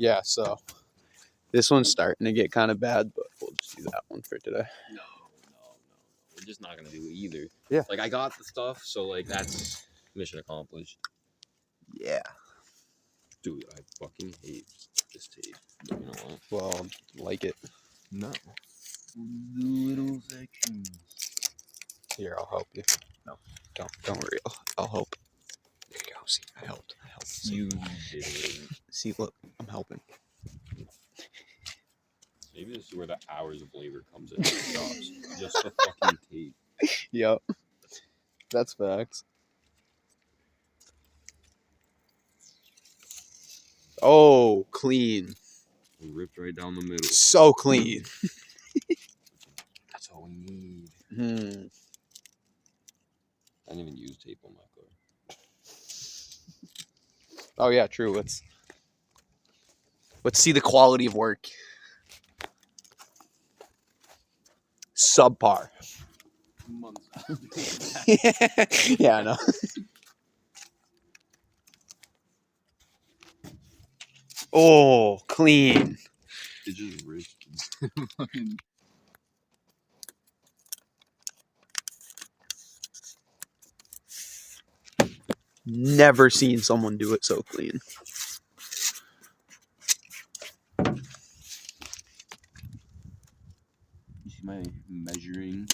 Yeah, so this one's starting to get kind of bad, but we'll just do that one for today. No. We're just not gonna do it either. Yeah. Like I got the stuff, so like that's mission accomplished. Yeah. Dude, I fucking hate this tape. You know what? Well, like it. No. Little sections. Here, I'll help you. No. Don't worry. I'll help. There you go. See, I helped. See, You did it. see, look, I'm helping. Maybe this is where the hours of labor comes in. Stops. Just the fucking tape. Yep. That's facts. Oh, clean. We ripped right down the middle. So clean. That's all we need. Hmm. I didn't even use tape on my car. Oh yeah, true. Let's see the quality of work. Subpar. Months. Yeah, I know. Oh, clean. It just ripped. Never seen someone do it so clean. You see my measuring?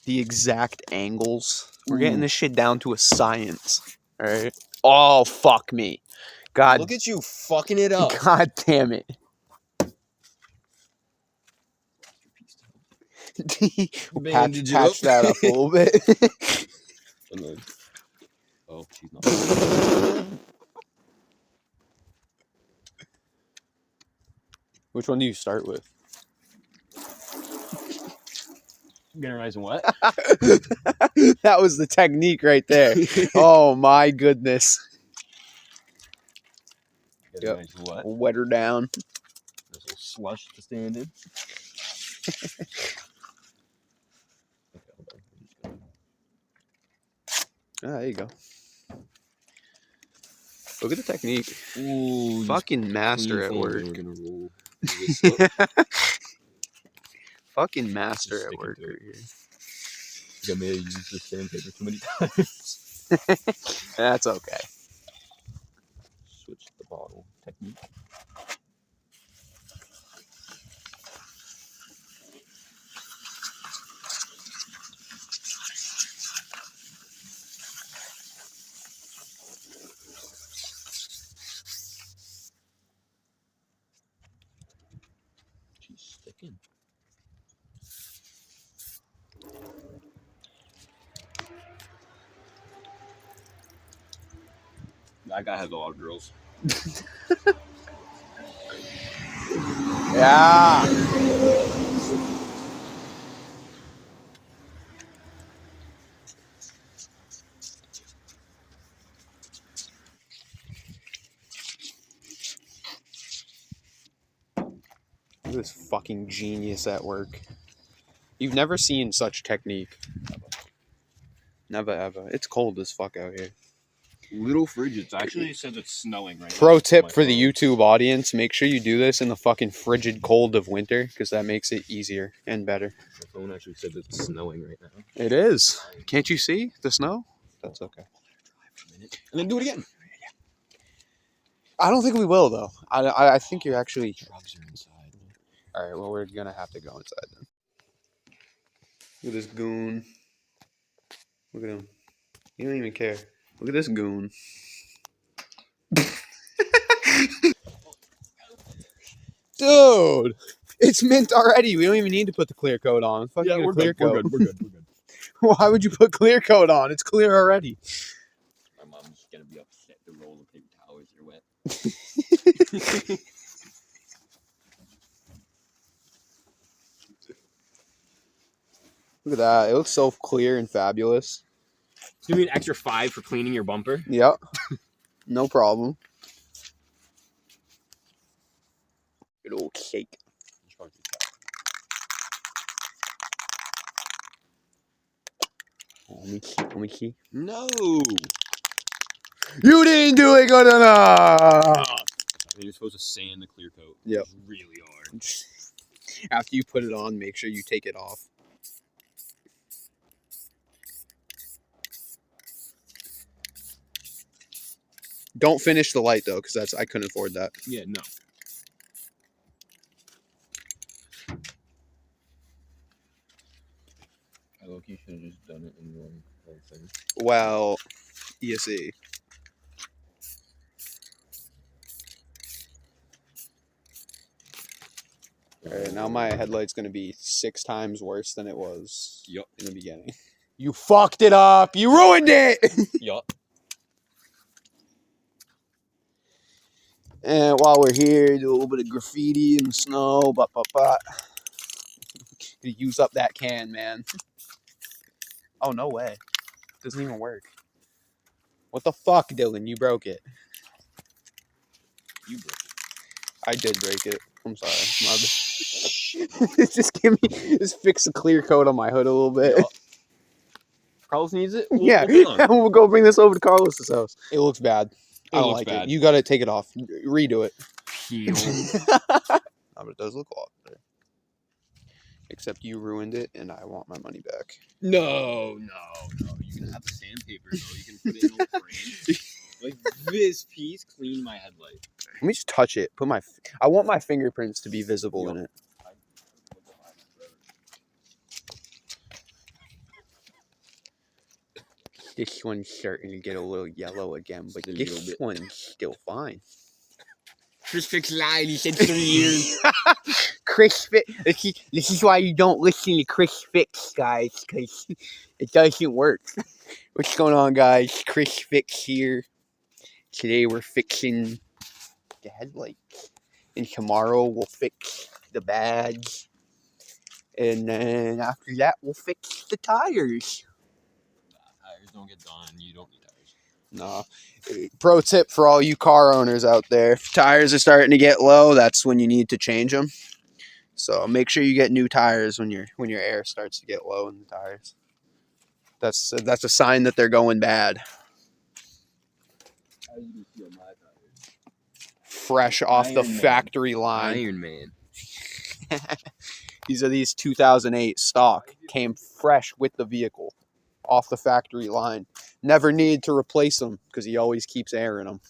The exact angles. We're getting this shit down to a science. All right. Oh, fuck me. God. Look at you fucking it up. God damn it. Patch that up a little bit. And then, oh, she's not. Which one do you start with? Getting nice and wet. That was the technique right there. Oh my goodness. Getting nice and wet. Wet her down. There's a little slush to stand in. Ah, there you go. Look at the technique. Ooh, fucking master at work. We're gonna roll. Fucking master at work right here. I may have used this sandpaper too many times. That's okay. Switch the bottle technique. She's sticking. That guy has a lot of girls. Yeah. Look at this fucking genius at work. You've never seen such technique. Never ever. It's cold as fuck out here. Little frigid. Actually, it says it's snowing right now. Pro tip for the YouTube audience, make sure you do this in the fucking frigid cold of winter, because that makes it easier and better. My phone actually says it's snowing right now. It is. Can't you see the snow? That's okay. And then do it again. I don't think we will, though. I think you're actually... Drugs are inside. All right, well, we're going to have to go inside then. Look at this goon. Look at him. He don't even care. Look at this goon. Dude, it's mint already. We don't even need to put the clear coat on. Yeah, we're good. We're good. Why would you put clear coat on? It's clear already. My mom's gonna be upset. The roll of paper towels are wet. Look at that. It looks so clear and fabulous. It's gonna be an extra 5 for cleaning your bumper. Yep. No problem. Good old cake. Let me key. No. You didn't do it good enough. I didn't supposed to sand the clear coat. Yep. Really hard. After you put it on, make sure you take it off. Don't finish the light though, because I couldn't afford that. Yeah, no. I look, you should have just done it in one whole thing. Well, you see. Alright, now my headlight's going to be 6 times worse than it was in the beginning. You fucked it up! You ruined it! Yup. And while we're here, do a little bit of graffiti in the snow. Gonna use up that can, man. Oh, no way. Doesn't even work. What the fuck, Dylan? You broke it. You broke it. I did break it. I'm sorry. Just fix the clear coat on my hood a little bit. Yup. Carlos needs it? Yeah, we'll go bring this over to Carlos's house. It looks bad. I don't like it. You gotta take it off. Redo it. But it does look a lot better. Except you ruined it, and I want my money back. No. You can have the sandpaper, though. You can put it in a frame. Like, this piece cleaned my headlight. Let me just touch it. I want my fingerprints to be visible in it. This one's starting to get a little yellow again, but this one's still fine. Chris Fix lied. He said 3 years. Chris Fix. This is why you don't listen to Chris Fix, guys, because it doesn't work. What's going on, guys? Chris Fix here. Today we're fixing the headlights, and tomorrow we'll fix the badge, and then after that we'll fix the tires. Tires don't get done. You don't need tires. No. Pro tip for all you car owners out there: if tires are starting to get low, that's when you need to change them. So make sure you get new tires when your air starts to get low in the tires. That's a sign that they're going bad. How do you feel my tires? Fresh off the factory line. Iron Man. These are these 2008 stock. Came fresh with the vehicle. Off the factory line. Never need to replace them because he always keeps air in them.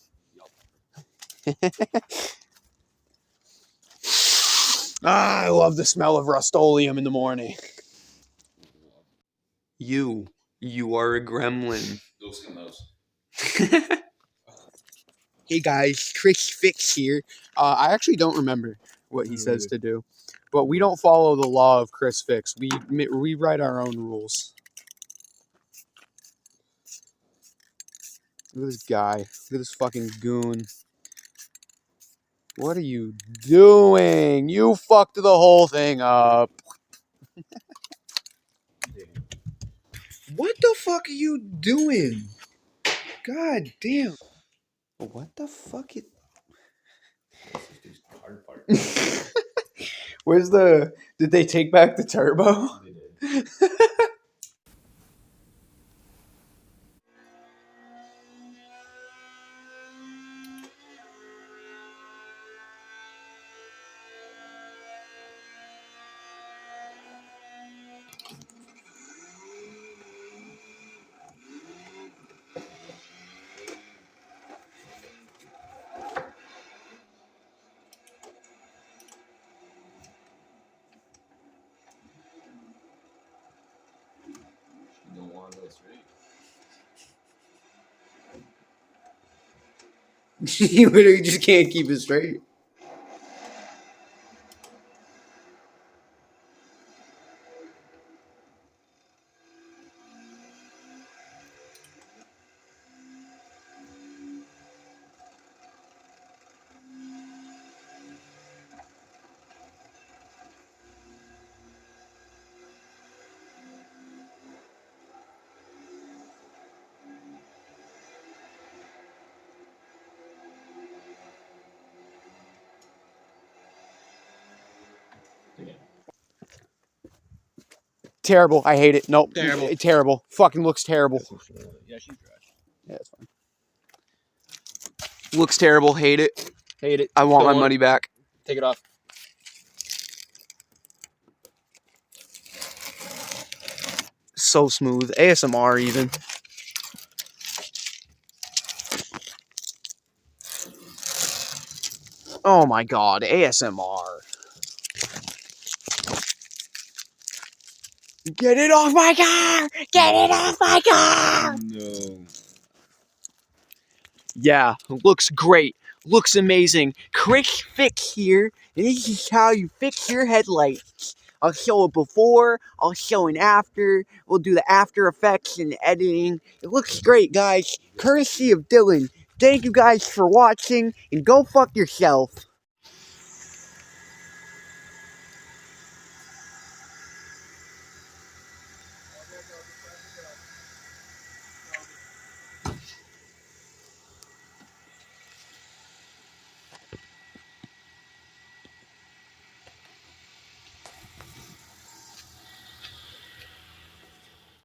I love the smell of Rust-Oleum in the morning. You are a gremlin. Those come out. Hey guys, Chris Fix here. I actually don't remember what he says to do, but we don't follow the law of Chris Fix. We write our own rules. Look at this guy. Look at this fucking goon. What are you doing? You fucked the whole thing up. What the fuck are you doing? God damn. What the fuck is... Where's the... Did they take back the turbo? They did. You don't want to go straight. You literally just can't keep it straight. Terrible. I hate it. Nope. Terrible. Terrible. Fucking looks terrible. Yeah, she's trash. Yeah, it's fine. Looks terrible. Hate it. Hate it. I want Don't my money back. Take it off. So smooth. ASMR even. Oh my god, ASMR. Get it off my car! Get it off my car! No. Yeah, looks great. Looks amazing. Quick fix here. And this is how you fix your headlights. I'll show it before. I'll show it after. We'll do the after effects and editing. It looks great, guys. Courtesy of Dylan. Thank you guys for watching. And go fuck yourself.